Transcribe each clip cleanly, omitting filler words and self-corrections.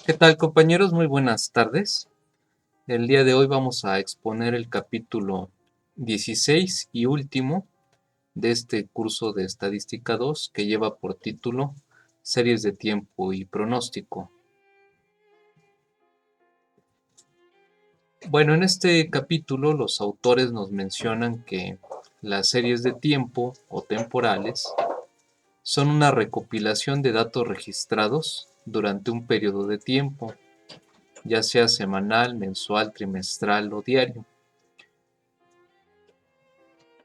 ¿Qué tal, compañeros? Muy buenas tardes. El día de hoy vamos a exponer el capítulo 16 y último de este curso de Estadística 2 que lleva por título Series de tiempo y pronóstico. Bueno, en este capítulo los autores nos mencionan que las series de tiempo o temporales son una recopilación de datos registrados durante un periodo de tiempo, ya sea semanal, mensual, trimestral o diario.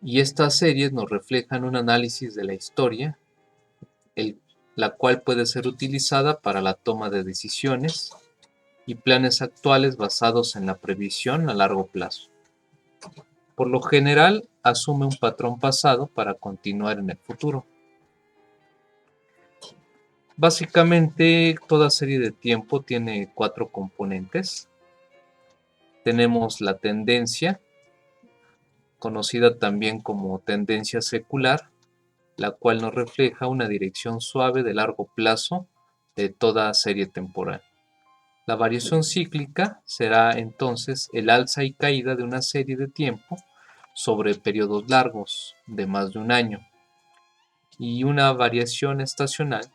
Y estas series nos reflejan un análisis de la historia, la cual puede ser utilizada para la toma de decisiones y planes actuales basados en la previsión a largo plazo. Por lo general, asume un patrón pasado para continuar en el futuro. Básicamente, toda serie de tiempo tiene 4 componentes. Tenemos la tendencia, conocida también como tendencia secular, la cual nos refleja una dirección suave de largo plazo de toda serie temporal. La variación cíclica será entonces el alza y caída de una serie de tiempo sobre periodos largos de más de un año. Y una variación estacional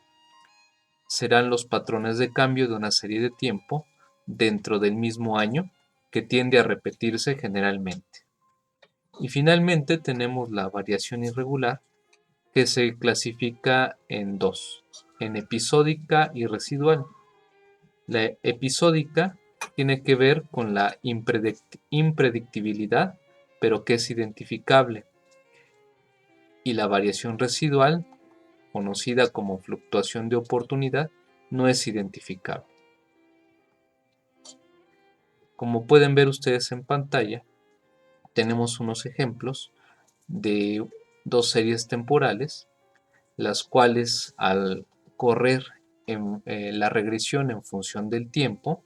serán los patrones de cambio de una serie de tiempo dentro del mismo año que tiende a repetirse generalmente. Y finalmente tenemos la variación irregular, que se clasifica en dos, en episódica y residual. La episódica tiene que ver con la impredictibilidad, pero que es identificable. Y la variación residual, conocida como fluctuación de oportunidad, no es identificable. Como pueden ver ustedes en pantalla, tenemos unos ejemplos de dos series temporales, las cuales al correr en la regresión en función del tiempo,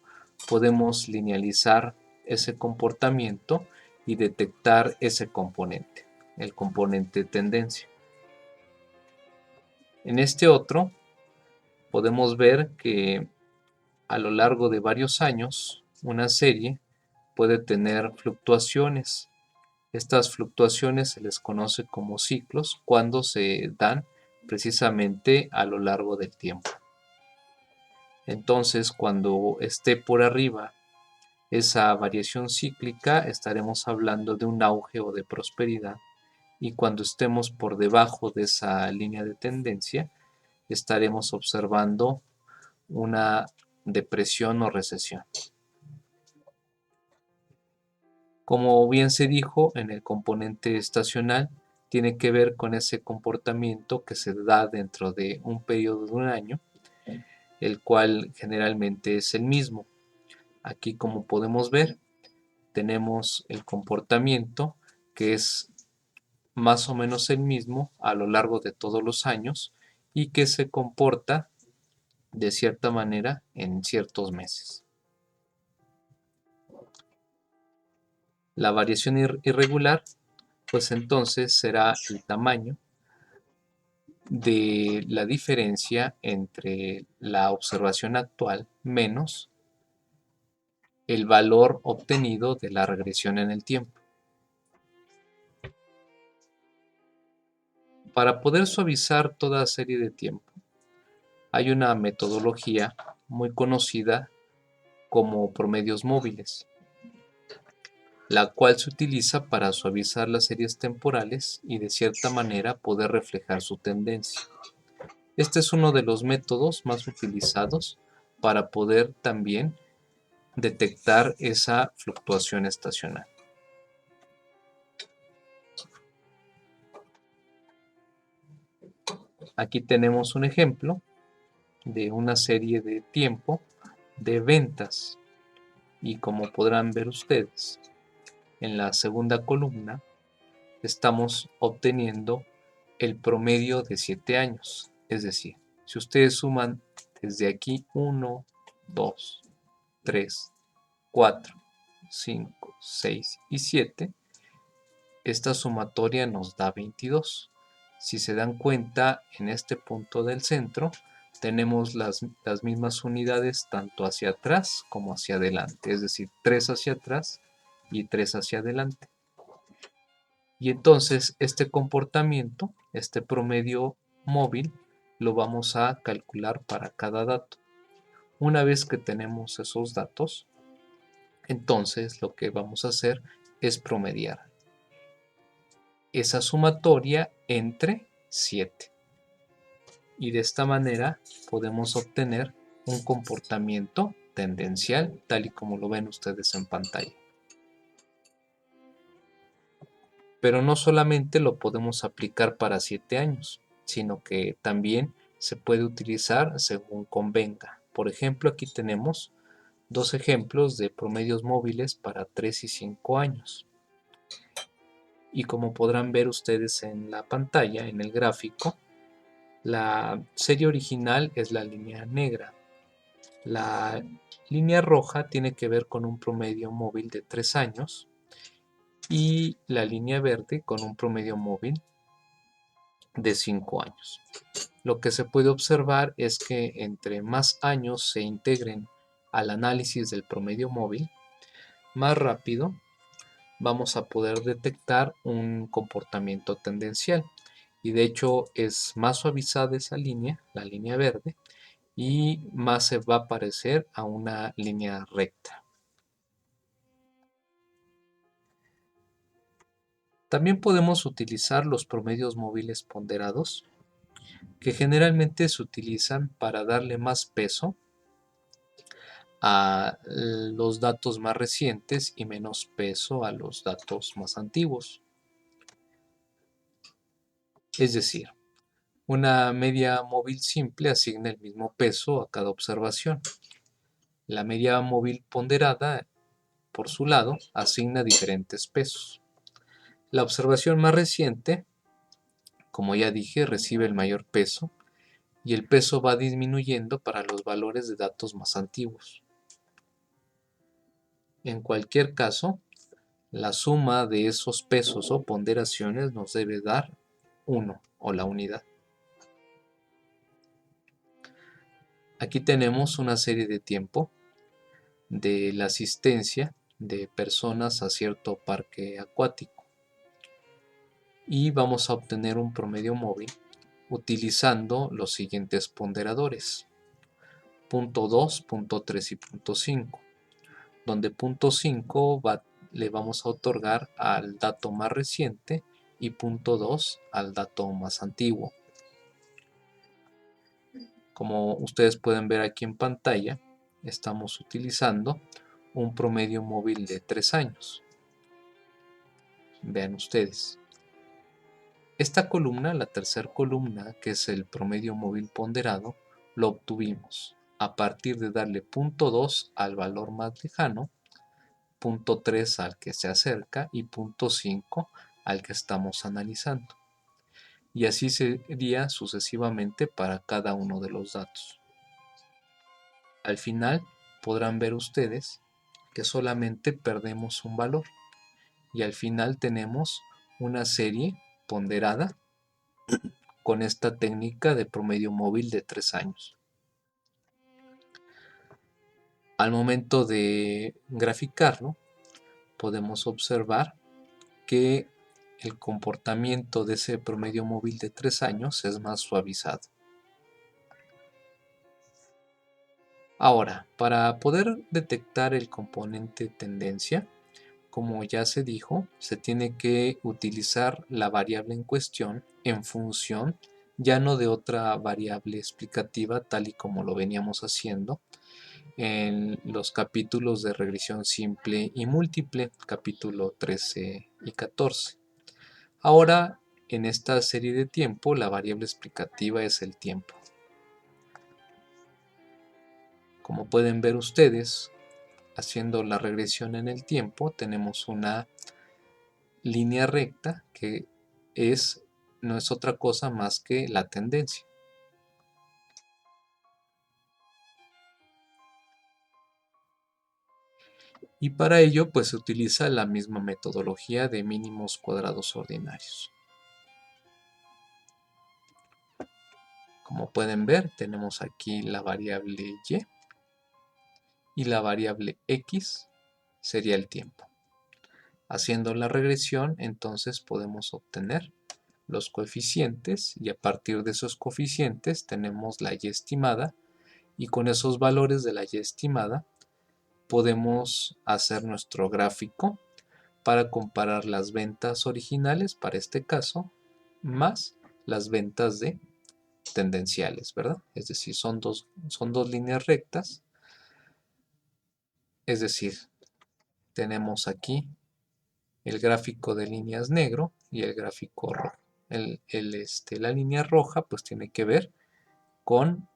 podemos linealizar ese comportamiento y detectar ese componente, el componente tendencia. En este otro, podemos ver que a lo largo de varios años, una serie puede tener fluctuaciones. Estas fluctuaciones se les conoce como ciclos cuando se dan precisamente a lo largo del tiempo. Entonces, cuando esté por arriba esa variación cíclica, estaremos hablando de un auge o de prosperidad, y cuando estemos por debajo de esa línea de tendencia, estaremos observando una depresión o recesión. Como bien se dijo, en el componente estacional tiene que ver con ese comportamiento que se da dentro de un periodo de un año, el cual generalmente es el mismo. Aquí, como podemos ver, tenemos el comportamiento que es más o menos el mismo a lo largo de todos los años y que se comporta de cierta manera en ciertos meses. La variación irregular, pues entonces será el tamaño de la diferencia entre la observación actual menos el valor obtenido de la regresión en el tiempo. Para poder suavizar toda serie de tiempo, hay una metodología muy conocida como promedios móviles, la cual se utiliza para suavizar las series temporales y de cierta manera poder reflejar su tendencia. Este es uno de los métodos más utilizados para poder también detectar esa fluctuación estacional. Aquí tenemos un ejemplo de una serie de tiempo de ventas, y como podrán ver ustedes, en la segunda columna estamos obteniendo el promedio de 7 años. Es decir, si ustedes suman desde aquí 1, 2, 3, 4, 5, 6 y 7, esta sumatoria nos da 22. Si se dan cuenta, en este punto del centro tenemos las mismas unidades tanto hacia atrás como hacia adelante, es decir, 3 hacia atrás y 3 hacia adelante. Y entonces este comportamiento, este promedio móvil, lo vamos a calcular para cada dato. Una vez que tenemos esos datos, entonces lo que vamos a hacer es promediar esa sumatoria entre 7. Y de esta manera podemos obtener un comportamiento tendencial, tal y como lo ven ustedes en pantalla. Pero no solamente lo podemos aplicar para 7 años, sino que también se puede utilizar según convenga. Por ejemplo, aquí tenemos dos ejemplos de promedios móviles para 3 y 5 años. Y como podrán ver ustedes en la pantalla, en el gráfico, la serie original es la línea negra. La línea roja tiene que ver con un promedio móvil de 3 años y la línea verde con un promedio móvil de 5 años. Lo que se puede observar es que entre más años se integren al análisis del promedio móvil, más rápido vamos a poder detectar un comportamiento tendencial. Y de hecho es más suavizada esa línea, la línea verde, y más se va a parecer a una línea recta. También podemos utilizar los promedios móviles ponderados, que generalmente se utilizan para darle más peso a los datos más recientes y menos peso a los datos más antiguos. Es decir, una media móvil simple asigna el mismo peso a cada observación. La media móvil ponderada, por su lado, asigna diferentes pesos. La observación más reciente, como ya dije, recibe el mayor peso y el peso va disminuyendo para los valores de datos más antiguos. En cualquier caso, la suma de esos pesos o ponderaciones nos debe dar 1 o la unidad. Aquí tenemos una serie de tiempo de la asistencia de personas a cierto parque acuático y vamos a obtener un promedio móvil utilizando los siguientes ponderadores: punto 2, punto 3 y punto 5, donde punto 5 le vamos a otorgar al dato más reciente y punto 2 al dato más antiguo. Como ustedes pueden ver aquí en pantalla, estamos utilizando un promedio móvil de 3 años. Vean ustedes. Esta columna, la tercera columna, que es el promedio móvil ponderado, lo obtuvimos a partir de darle punto 2 al valor más lejano, punto 3 al que se acerca y punto 5 al que estamos analizando. Y así sería sucesivamente para cada uno de los datos. Al final podrán ver ustedes que solamente perdemos un valor y al final tenemos una serie ponderada con esta técnica de promedio móvil de 3 años. Al momento de graficarlo, podemos observar que el comportamiento de ese promedio móvil de 3 años es más suavizado. Ahora, para poder detectar el componente tendencia, como ya se dijo, se tiene que utilizar la variable en cuestión en función ya no de otra variable explicativa tal y como lo veníamos haciendo en los capítulos de regresión simple y múltiple, capítulo 13 y 14. Ahora, en esta serie de tiempo, la variable explicativa es el tiempo. Como pueden ver ustedes, haciendo la regresión en el tiempo, tenemos una línea recta que no es otra cosa más que la tendencia. Y para ello pues se utiliza la misma metodología de mínimos cuadrados ordinarios. Como Como pueden ver, tenemos aquí la variable y la variable x sería el tiempo. Haciendo la regresión, entonces podemos obtener los coeficientes y a partir de esos coeficientes tenemos la y estimada y con esos valores de la y estimada podemos hacer nuestro gráfico para comparar las ventas originales para este caso más las ventas de tendenciales, ¿verdad? Es decir, son dos líneas rectas, es decir, tenemos aquí el gráfico de líneas negro y el gráfico rojo. La línea roja pues tiene que ver con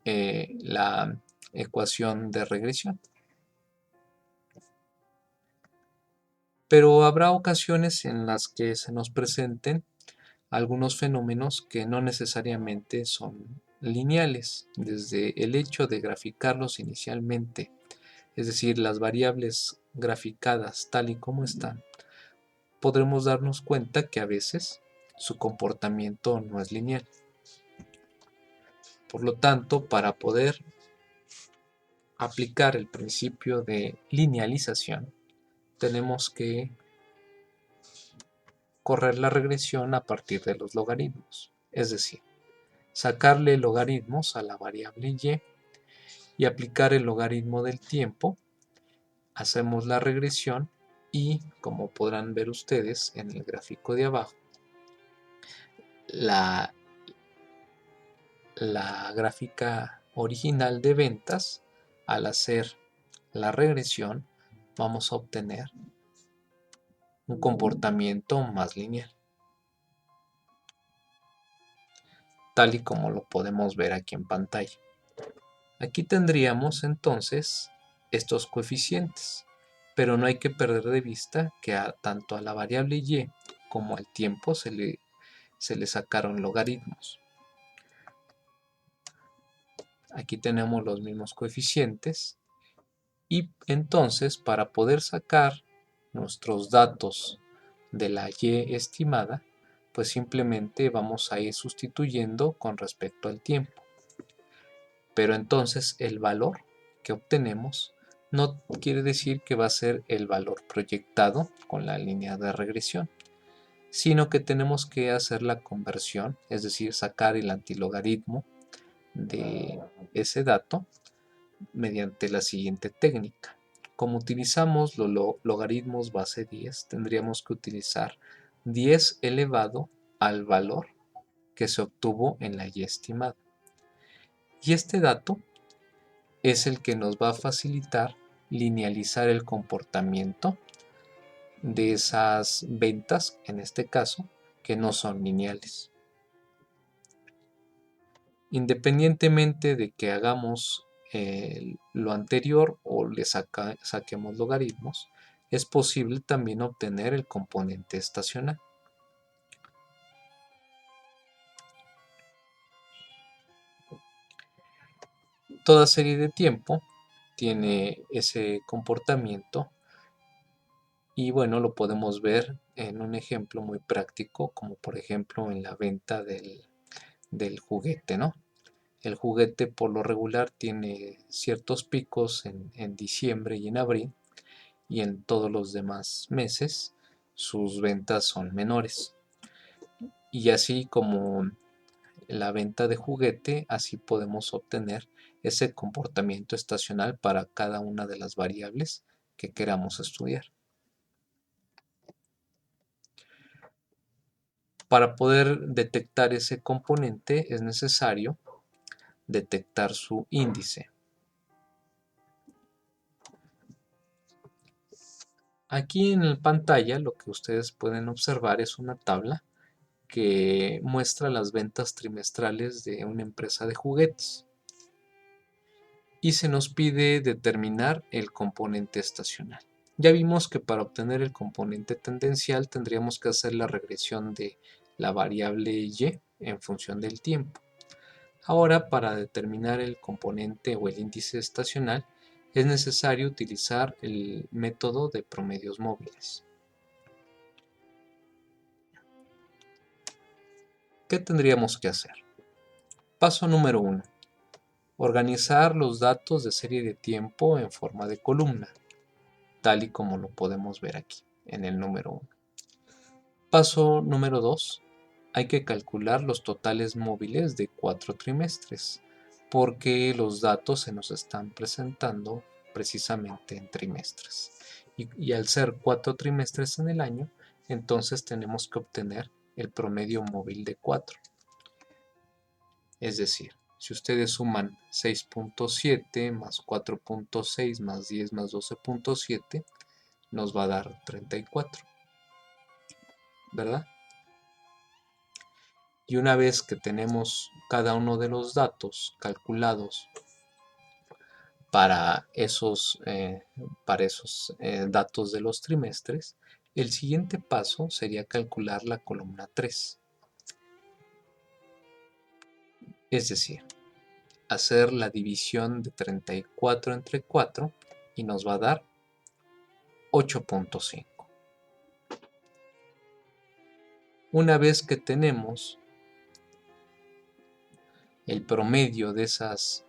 la ecuación de regresión. Pero habrá ocasiones en las que se nos presenten algunos fenómenos que no necesariamente son lineales, desde el hecho de graficarlos inicialmente, es decir, las variables graficadas tal y como están, podremos darnos cuenta que a veces su comportamiento no es lineal. Por lo tanto, para poder aplicar el principio de linealización, tenemos que correr la regresión a partir de los logaritmos, es decir, sacarle logaritmos a la variable y aplicar el logaritmo del tiempo. Hacemos la regresión y, como podrán ver ustedes en el gráfico de abajo, la gráfica original de ventas, al hacer la regresión, vamos a obtener un comportamiento más lineal, tal y como lo podemos ver aquí en pantalla. Aquí tendríamos entonces estos coeficientes, pero no hay que perder de vista que tanto a la variable y como al tiempo se le sacaron logaritmos. Aquí tenemos los mismos coeficientes y entonces para poder sacar nuestros datos de la y estimada, pues simplemente vamos a ir sustituyendo con respecto al tiempo. Pero entonces el valor que obtenemos no quiere decir que va a ser el valor proyectado con la línea de regresión, sino que tenemos que hacer la conversión, es decir, sacar el antilogaritmo de ese dato mediante la siguiente técnica. Como utilizamos los logaritmos base 10, tendríamos que utilizar 10 elevado al valor que se obtuvo en la y estimada. Y este dato es el que nos va a facilitar linealizar el comportamiento de esas ventas, en este caso, que no son lineales. Independientemente de que hagamos lo anterior o le saquemos logaritmos, es posible también obtener el componente estacional. Toda serie de tiempo tiene ese comportamiento y bueno, lo podemos ver en un ejemplo muy práctico, como por ejemplo en la venta del juguete, ¿no? El juguete por lo regular tiene ciertos picos en diciembre y en abril, y en todos los demás meses sus ventas son menores. Y así como la venta de juguete, así podemos obtener ese comportamiento estacional para cada una de las variables que queramos estudiar. Para poder detectar ese componente es necesario detectar su índice. Aquí en la pantalla lo que ustedes pueden observar es una tabla que muestra las ventas trimestrales de una empresa de juguetes y se nos pide determinar el componente estacional. Ya vimos que para obtener el componente tendencial tendríamos que hacer la regresión de la variable y en función del tiempo. Ahora, para determinar el componente o el índice estacional es necesario utilizar el método de promedios móviles. ¿Qué tendríamos que hacer? Paso número 1. Organizar los datos de serie de tiempo en forma de columna, tal y como lo podemos ver aquí en el número 1. Paso número 2. Hay que calcular los totales móviles de 4 trimestres, porque los datos se nos están presentando precisamente en trimestres. Y al ser 4 trimestres en el año, entonces tenemos que obtener el promedio móvil de 4. Es decir, si ustedes suman 6.7 más 4.6 más 10 más 12.7, nos va a dar 34, ¿verdad? Y una vez que tenemos cada uno de los datos calculados para esos datos de los trimestres, el siguiente paso sería calcular la columna 3. Es decir, hacer la división de 34 entre 4 y nos va a dar 8.5. Una vez que tenemos el promedio de esas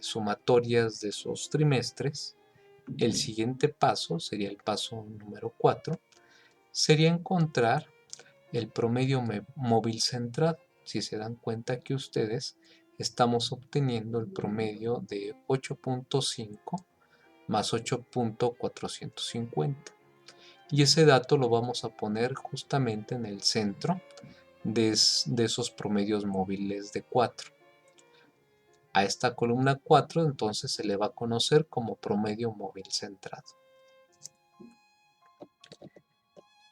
sumatorias de esos trimestres, el siguiente paso sería el paso número 4, sería encontrar el promedio móvil centrado. Si se dan cuenta que ustedes estamos obteniendo el promedio de 8.5 más 8.450. Y ese dato lo vamos a poner justamente en el centro de esos promedios móviles de 4. A esta columna 4 entonces se le va a conocer como promedio móvil centrado.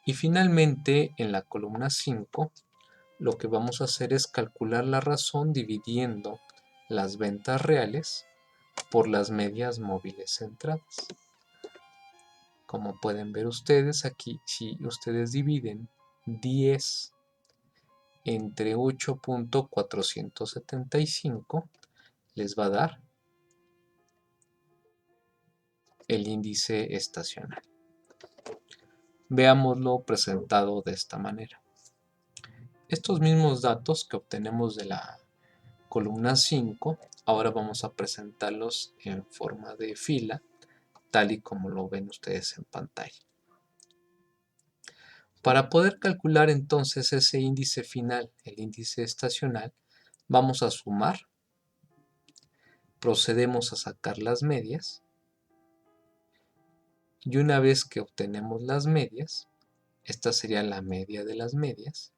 Y finalmente en la columna 5 lo que vamos a hacer es calcular la razón dividiendo las ventas reales por las medias móviles centradas. Como pueden ver ustedes aquí, si ustedes dividen 10 entre 8.475, les va a dar el índice estacional. Veámoslo presentado de esta manera. Estos mismos datos que obtenemos de la columna 5, ahora vamos a presentarlos en forma de fila, tal y como lo ven ustedes en pantalla. Para poder calcular entonces ese índice final, el índice estacional, vamos a sumar, procedemos a sacar las medias, y una vez que obtenemos las medias, esta sería la media de las medias,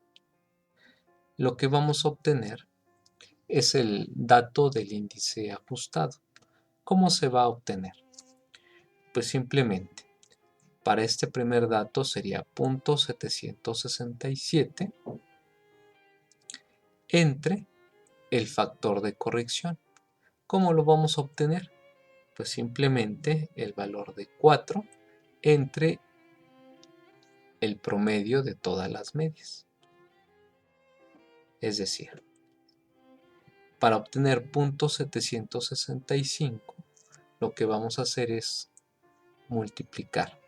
lo que vamos a obtener es el dato del índice ajustado. ¿Cómo se va a obtener? Pues simplemente, para este primer dato sería 0.767 entre el factor de corrección. ¿Cómo lo vamos a obtener? Pues simplemente el valor de 4 entre el promedio de todas las medias. Es decir, para obtener 0.765, lo que vamos a hacer es multiplicar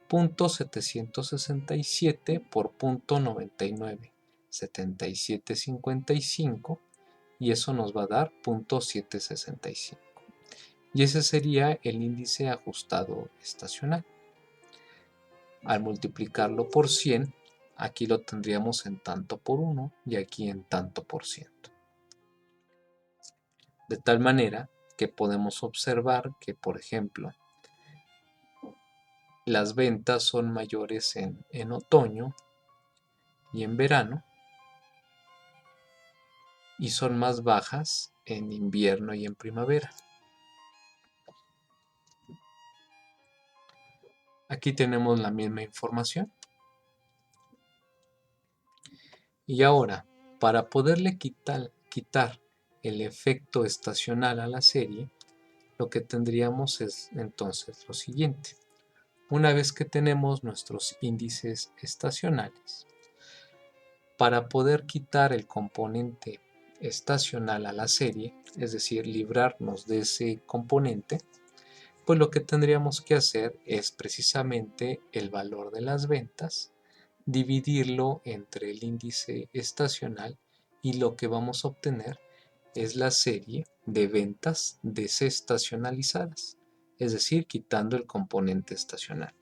0.767 por 0.997755 y eso nos va a dar 0.765. Y ese sería el índice ajustado estacional. Al multiplicarlo por 100, aquí lo tendríamos en tanto por 1 y aquí en tanto por ciento. De tal manera que podemos observar que, por ejemplo, las ventas son mayores en otoño y en verano y son más bajas en invierno y en primavera. Aquí tenemos la misma información. Y ahora, para poderle quitar el efecto estacional a la serie, lo que tendríamos es entonces lo siguiente. Una vez que tenemos nuestros índices estacionales, para poder quitar el componente estacional a la serie, es decir, librarnos de ese componente, pues lo que tendríamos que hacer es precisamente el valor de las ventas, dividirlo entre el índice estacional y lo que vamos a obtener es la serie de ventas desestacionalizadas, es decir, quitando el componente estacional.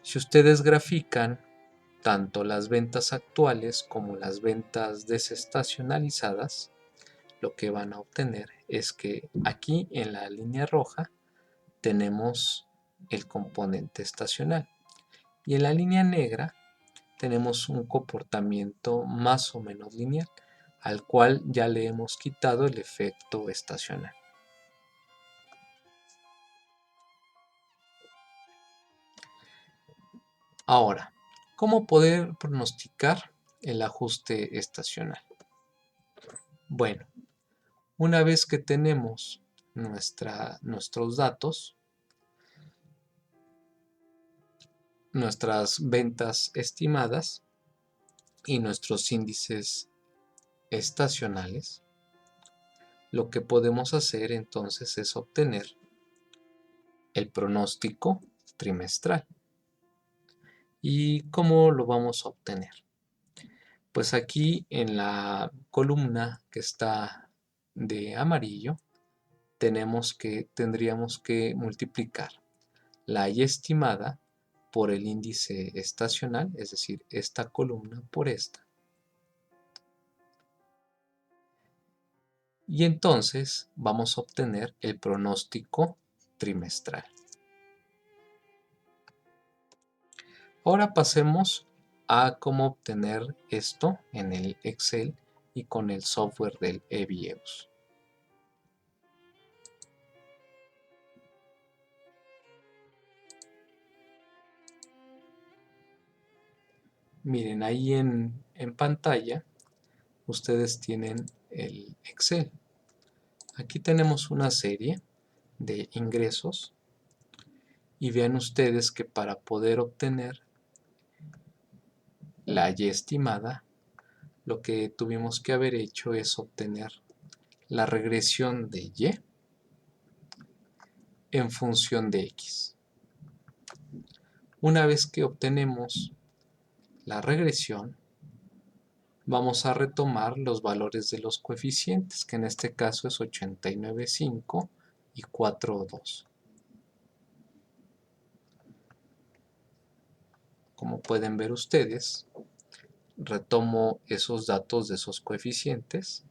Si ustedes grafican tanto las ventas actuales como las ventas desestacionalizadas, lo que van a obtener es que aquí en la línea roja tenemos el componente estacional y en la línea negra tenemos un comportamiento más o menos lineal, al cual ya le hemos quitado el efecto estacional. Ahora, ¿cómo poder pronosticar el ajuste estacional? Bueno, una vez que tenemos nuestros datos, nuestras ventas estimadas y nuestros índices estacionales, lo que podemos hacer entonces es obtener el pronóstico trimestral. ¿Y cómo lo vamos a obtener? Pues aquí en la columna que está de amarillo tendríamos que multiplicar la Y estimada por el índice estacional, es decir, esta columna por esta. Y entonces vamos a obtener el pronóstico trimestral. Ahora pasemos a cómo obtener esto en el Excel y con el software del eViews. Miren, ahí en pantalla ustedes tienen el Excel. Aquí tenemos una serie de ingresos y vean ustedes que para poder obtener la Y estimada, lo que tuvimos que haber hecho es obtener la regresión de Y en función de X. Una vez que obtenemos la regresión, vamos a retomar los valores de los coeficientes, que en este caso es 89,5 y 4,2. Como pueden ver ustedes, retomo esos datos de esos coeficientes,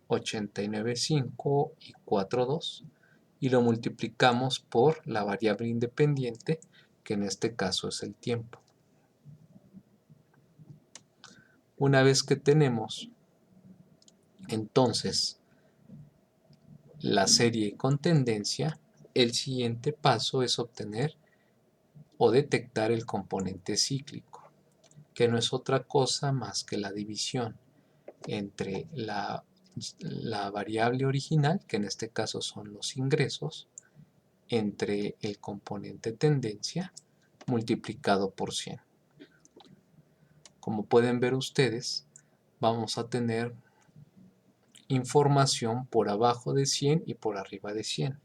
89,5 y 4,2, y lo multiplicamos por la variable independiente, que en este caso es el tiempo. Una vez que tenemos entonces la serie con tendencia, el siguiente paso es obtener o detectar el componente cíclico, que no es otra cosa más que la división entre la variable original, que en este caso son los ingresos, entre el componente tendencia multiplicado por 100. Como pueden ver ustedes, vamos a tener información por abajo de 100 y por arriba de 100.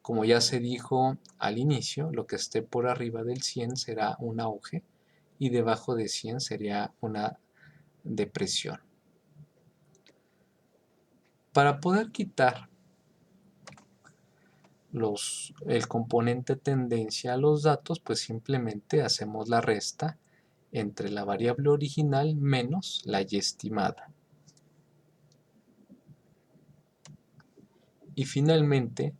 Como ya se dijo al inicio, lo que esté por arriba del 100 será un auge y debajo de 100 sería una depresión. Para poder quitar el componente tendencia a los datos, pues simplemente hacemos la resta entre la variable original menos la Y estimada. Y finalmente,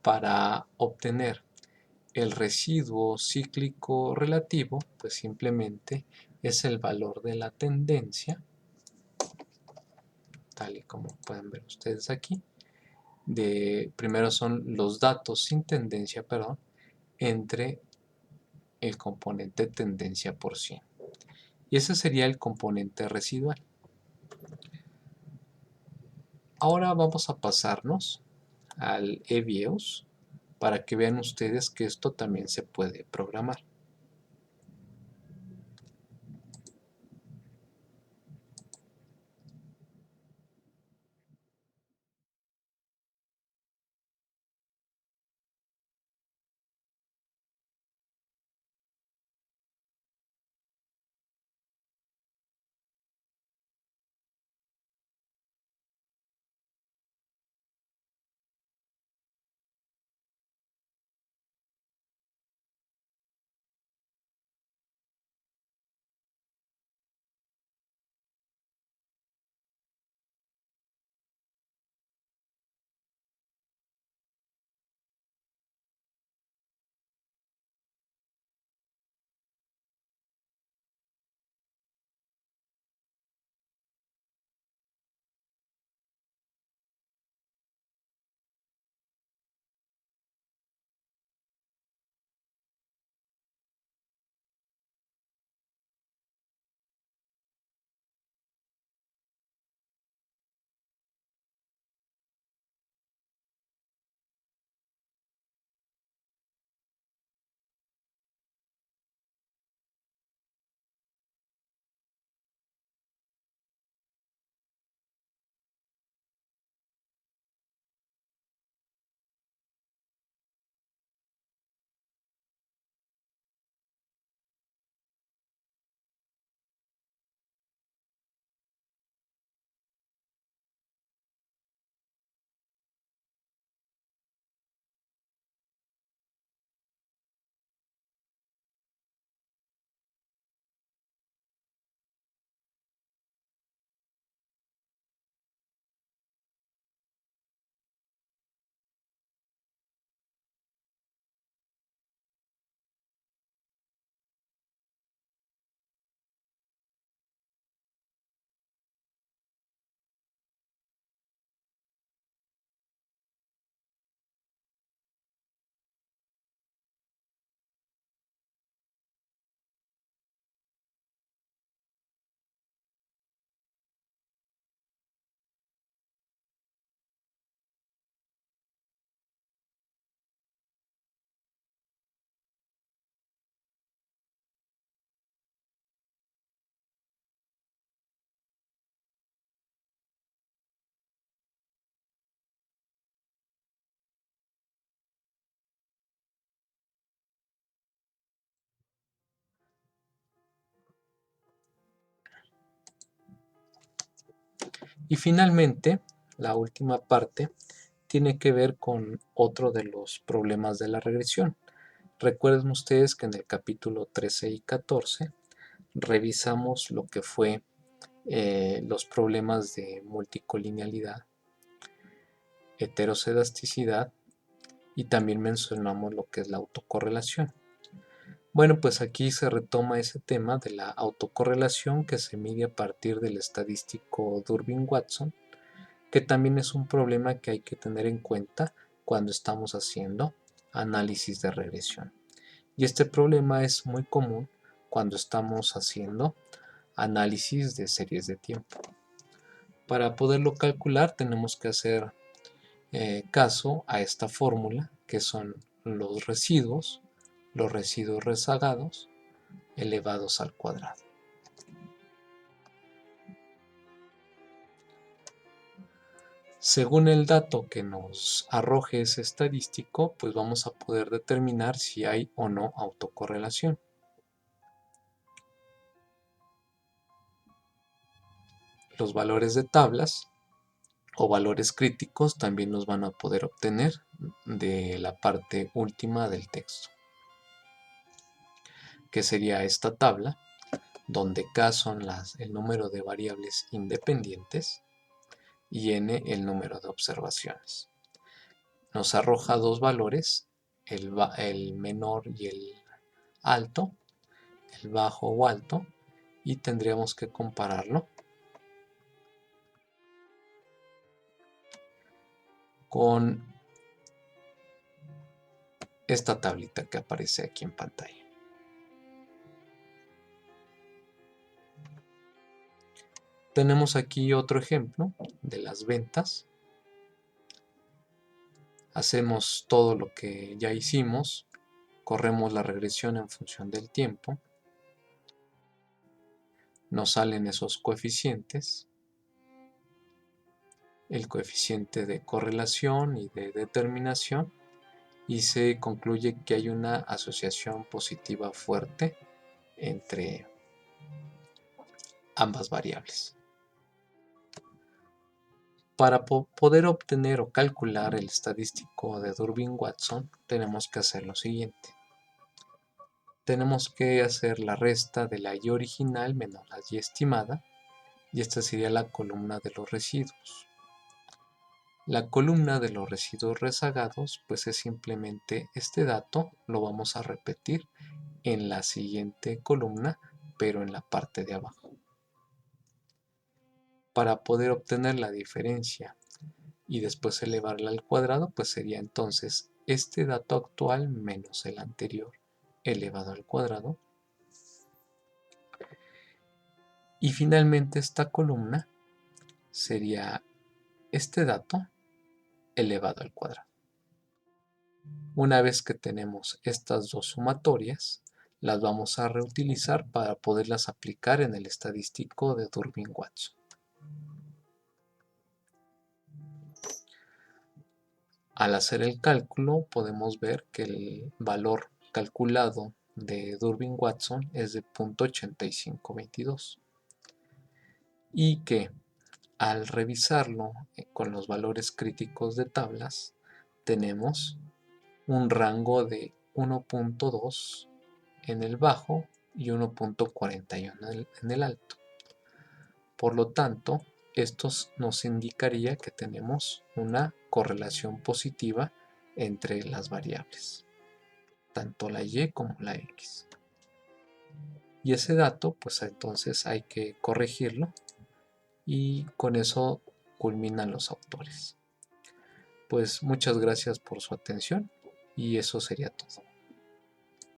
para obtener el residuo cíclico relativo, pues simplemente es el valor de la tendencia, tal y como pueden ver ustedes aquí. Primero son los datos sin tendencia, perdón, entre el componente tendencia por 100. Y ese sería el componente residual. Ahora vamos a pasarnos al eViews para que vean ustedes que esto también se puede programar. Y finalmente, la última parte tiene que ver con otro de los problemas de la regresión. Recuerden ustedes que en el capítulo 13 y 14 revisamos lo que fue los problemas de multicolinealidad, heterocedasticidad y también mencionamos lo que es la autocorrelación. Bueno, pues aquí se retoma ese tema de la autocorrelación que se mide a partir del estadístico Durbin-Watson, que también es un problema que hay que tener en cuenta cuando estamos haciendo análisis de regresión. Y este problema es muy común cuando estamos haciendo análisis de series de tiempo. Para poderlo calcular tenemos que hacer caso a esta fórmula, que son los residuos rezagados elevados al cuadrado. Según el dato que nos arroje ese estadístico, pues vamos a poder determinar si hay o no autocorrelación. Los valores de tablas o valores críticos también nos van a poder obtener de la parte última del texto, que sería esta tabla, donde K son el número de variables independientes y N el número de observaciones. Nos arroja dos valores, el menor y el alto, el bajo o alto, y tendríamos que compararlo con esta tablita que aparece aquí en pantalla. Tenemos aquí otro ejemplo de las ventas. Hacemos todo lo que ya hicimos, corremos la regresión en función del tiempo, nos salen esos coeficientes, el coeficiente de correlación y de determinación, y se concluye que hay una asociación positiva fuerte entre ambas variables. Para poder obtener o calcular el estadístico de Durbin-Watson tenemos que hacer lo siguiente. Tenemos que hacer la resta de la y original menos la y estimada, y esta sería la columna de los residuos. La columna de los residuos rezagados pues es simplemente este dato, lo vamos a repetir en la siguiente columna, pero en la parte de abajo. Para poder obtener la diferencia y después elevarla al cuadrado, pues sería entonces este dato actual menos el anterior elevado al cuadrado. Y finalmente esta columna sería este dato elevado al cuadrado. Una vez que tenemos estas dos sumatorias, las vamos a reutilizar para poderlas aplicar en el estadístico de Durbin-Watson. Al hacer el cálculo podemos ver que el valor calculado de Durbin-Watson es de 0.8522 y que al revisarlo con los valores críticos de tablas tenemos un rango de 1.2 en el bajo y 1.41 en el alto. Por lo tanto, esto nos indicaría que tenemos una correlación positiva entre las variables, tanto la y como la x. Y ese dato, pues entonces hay que corregirlo y con eso culminan los autores. Pues muchas gracias por su atención y eso sería todo.